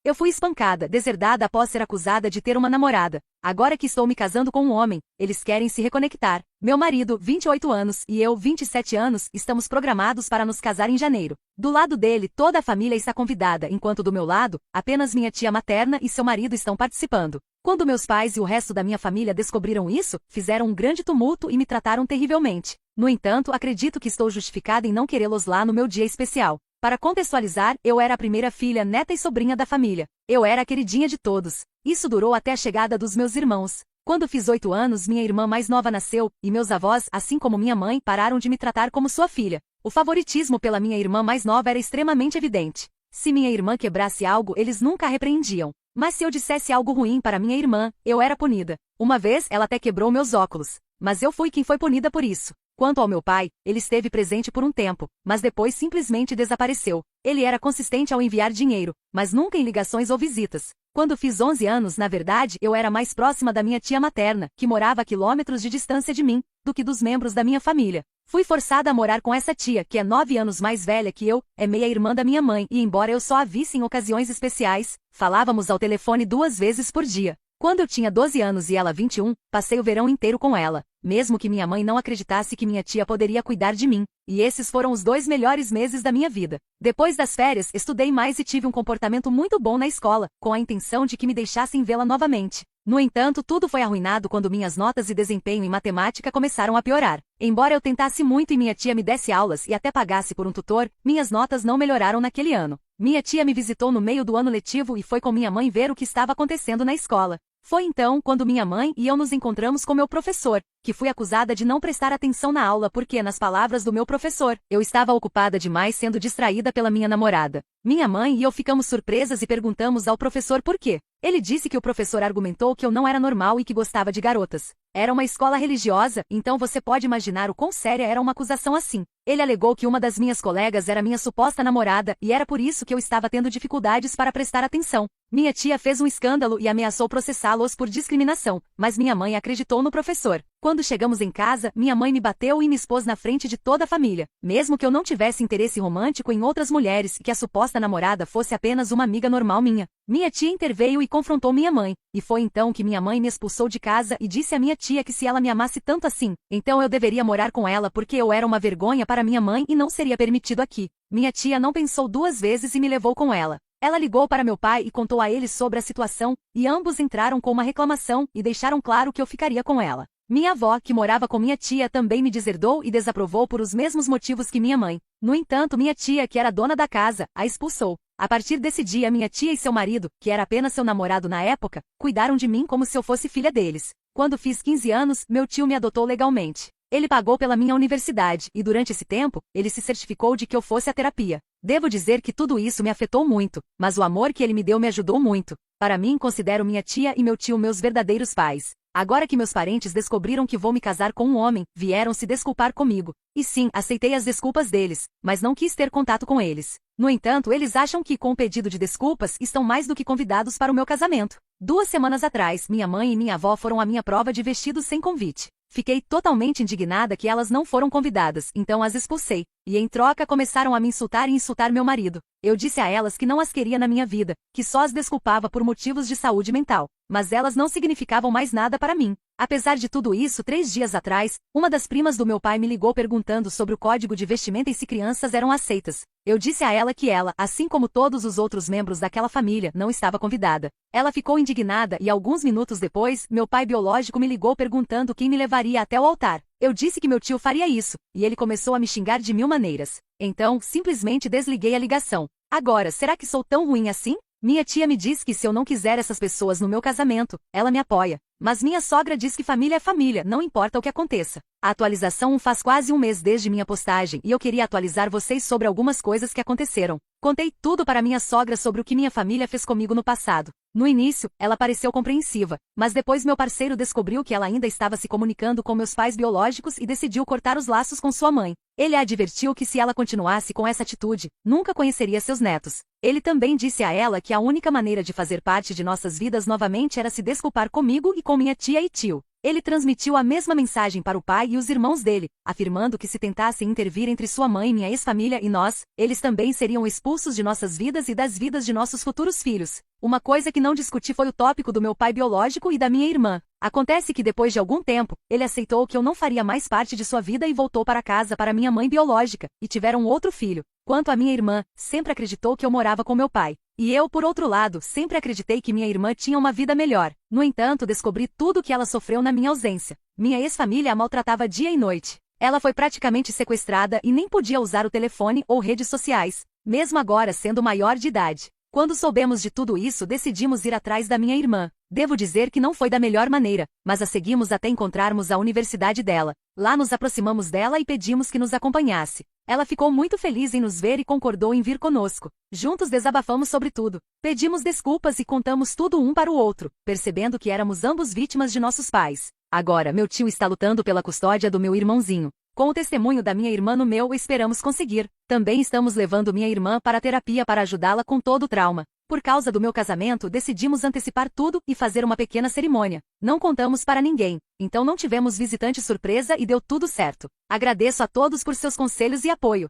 Eu fui espancada, deserdada após ser acusada de ter uma namorada. Agora que estou me casando com um homem, eles querem se reconectar. Meu marido, 28 anos, e eu, 27 anos, estamos programados para nos casar em janeiro. Do lado dele, toda a família está convidada, enquanto do meu lado, apenas minha tia materna e seu marido estão participando. Quando meus pais e o resto da minha família descobriram isso, fizeram um grande tumulto e me trataram terrivelmente. No entanto, acredito que estou justificada em não querê-los lá no meu dia especial. Para contextualizar, eu era a primeira filha, neta e sobrinha da família. Eu era a queridinha de todos. Isso durou até a chegada dos meus irmãos. Quando fiz 8 anos, minha irmã mais nova nasceu, e meus avós, assim como minha mãe, pararam de me tratar como sua filha. O favoritismo pela minha irmã mais nova era extremamente evidente. Se minha irmã quebrasse algo, eles nunca a repreendiam. Mas se eu dissesse algo ruim para minha irmã, eu era punida. Uma vez, ela até quebrou meus óculos. Mas eu fui quem foi punida por isso. Quanto ao meu pai, ele esteve presente por um tempo, mas depois simplesmente desapareceu. Ele era consistente ao enviar dinheiro, mas nunca em ligações ou visitas. Quando fiz 11 anos, na verdade, eu era mais próxima da minha tia materna, que morava a quilômetros de distância de mim, do que dos membros da minha família. Fui forçada a morar com essa tia, que é 9 anos mais velha que eu, é meia-irmã da minha mãe, e embora eu só a visse em ocasiões especiais, falávamos ao telefone 2 vezes por dia. Quando eu tinha 12 anos e ela 21, passei o verão inteiro com ela, mesmo que minha mãe não acreditasse que minha tia poderia cuidar de mim, e esses foram os 2 melhores meses da minha vida. Depois das férias, estudei mais e tive um comportamento muito bom na escola, com a intenção de que me deixassem vê-la novamente. No entanto, tudo foi arruinado quando minhas notas e desempenho em matemática começaram a piorar. Embora eu tentasse muito e minha tia me desse aulas e até pagasse por um tutor, minhas notas não melhoraram naquele ano. Minha tia me visitou no meio do ano letivo e foi com minha mãe ver o que estava acontecendo na escola. Foi então quando minha mãe e eu nos encontramos com meu professor, que fui acusada de não prestar atenção na aula porque, nas palavras do meu professor, eu estava ocupada demais sendo distraída pela minha namorada. Minha mãe e eu ficamos surpresas e perguntamos ao professor por quê. Ele disse que o professor argumentou que eu não era normal e que gostava de garotas. Era uma escola religiosa, então você pode imaginar o quão séria era uma acusação assim. Ele alegou que uma das minhas colegas era minha suposta namorada e era por isso que eu estava tendo dificuldades para prestar atenção. Minha tia fez um escândalo e ameaçou processá-los por discriminação, mas minha mãe acreditou no professor. Quando chegamos em casa, minha mãe me bateu e me expôs na frente de toda a família. Mesmo que eu não tivesse interesse romântico em outras mulheres e que a suposta namorada fosse apenas uma amiga normal minha. Minha tia interveio e confrontou minha mãe, e foi então que minha mãe me expulsou de casa e disse à minha tia que se ela me amasse tanto assim, então eu deveria morar com ela porque eu era uma vergonha para minha mãe e não seria permitido aqui. Minha tia não pensou 2 vezes e me levou com ela. Ela ligou para meu pai e contou a ele sobre a situação, e ambos entraram com uma reclamação e deixaram claro que eu ficaria com ela. Minha avó, que morava com minha tia, também me deserdou e desaprovou por os mesmos motivos que minha mãe. No entanto, minha tia, que era dona da casa, a expulsou. A partir desse dia, minha tia e seu marido, que era apenas seu namorado na época, cuidaram de mim como se eu fosse filha deles. Quando fiz 15 anos, meu tio me adotou legalmente. Ele pagou pela minha universidade e, durante esse tempo, ele se certificou de que eu fosse à terapia. Devo dizer que tudo isso me afetou muito, mas o amor que ele me deu me ajudou muito. Para mim, considero minha tia e meu tio meus verdadeiros pais. Agora que meus parentes descobriram que vou me casar com um homem, vieram se desculpar comigo. E sim, aceitei as desculpas deles, mas não quis ter contato com eles. No entanto, eles acham que, com o pedido de desculpas, estão mais do que convidados para o meu casamento. 2 semanas atrás, minha mãe e minha avó foram à minha prova de vestidos sem convite. Fiquei totalmente indignada que elas não foram convidadas, então as expulsei. E em troca começaram a me insultar e insultar meu marido. Eu disse a elas que não as queria na minha vida, que só as desculpava por motivos de saúde mental. Mas elas não significavam mais nada para mim. Apesar de tudo isso, 3 dias atrás, uma das primas do meu pai me ligou perguntando sobre o código de vestimenta e se crianças eram aceitas. Eu disse a ela que ela, assim como todos os outros membros daquela família, não estava convidada. Ela ficou indignada e alguns minutos depois, meu pai biológico me ligou perguntando quem me levaria até o altar. Eu disse que meu tio faria isso, e ele começou a me xingar de 1000 maneiras. Então, simplesmente desliguei a ligação. Agora, será que sou tão ruim assim? Minha tia me diz que se eu não quiser essas pessoas no meu casamento, ela me apoia. Mas minha sogra diz que família é família, não importa o que aconteça. A atualização faz quase 1 mês desde minha postagem e eu queria atualizar vocês sobre algumas coisas que aconteceram. Contei tudo para minha sogra sobre o que minha família fez comigo no passado. No início, ela pareceu compreensiva, mas depois meu parceiro descobriu que ela ainda estava se comunicando com meus pais biológicos e decidiu cortar os laços com sua mãe. Ele a advertiu que se ela continuasse com essa atitude, nunca conheceria seus netos. Ele também disse a ela que a única maneira de fazer parte de nossas vidas novamente era se desculpar comigo e com minha tia e tio. Ele transmitiu a mesma mensagem para o pai e os irmãos dele, afirmando que se tentassem intervir entre sua mãe e minha ex-família e nós, eles também seriam expulsos de nossas vidas e das vidas de nossos futuros filhos. Uma coisa que não discuti foi o tópico do meu pai biológico e da minha irmã. Acontece que depois de algum tempo, ele aceitou que eu não faria mais parte de sua vida e voltou para casa para minha mãe biológica, e tiveram outro filho. Quanto à minha irmã, sempre acreditou que eu morava com meu pai. E eu, por outro lado, sempre acreditei que minha irmã tinha uma vida melhor. No entanto, descobri tudo o que ela sofreu na minha ausência. Minha ex-família a maltratava dia e noite. Ela foi praticamente sequestrada e nem podia usar o telefone ou redes sociais, mesmo agora sendo maior de idade. Quando soubemos de tudo isso, decidimos ir atrás da minha irmã. Devo dizer que não foi da melhor maneira, mas a seguimos até encontrarmos a universidade dela. Lá nos aproximamos dela e pedimos que nos acompanhasse. Ela ficou muito feliz em nos ver e concordou em vir conosco. Juntos desabafamos sobre tudo. Pedimos desculpas e contamos tudo um para o outro, percebendo que éramos ambos vítimas de nossos pais. Agora, meu tio está lutando pela custódia do meu irmãozinho. Com o testemunho da minha irmã no meu, esperamos conseguir. Também estamos levando minha irmã para a terapia para ajudá-la com todo o trauma. Por causa do meu casamento, decidimos antecipar tudo e fazer uma pequena cerimônia. Não contamos para ninguém, então não tivemos visitante surpresa e deu tudo certo. Agradeço a todos por seus conselhos e apoio.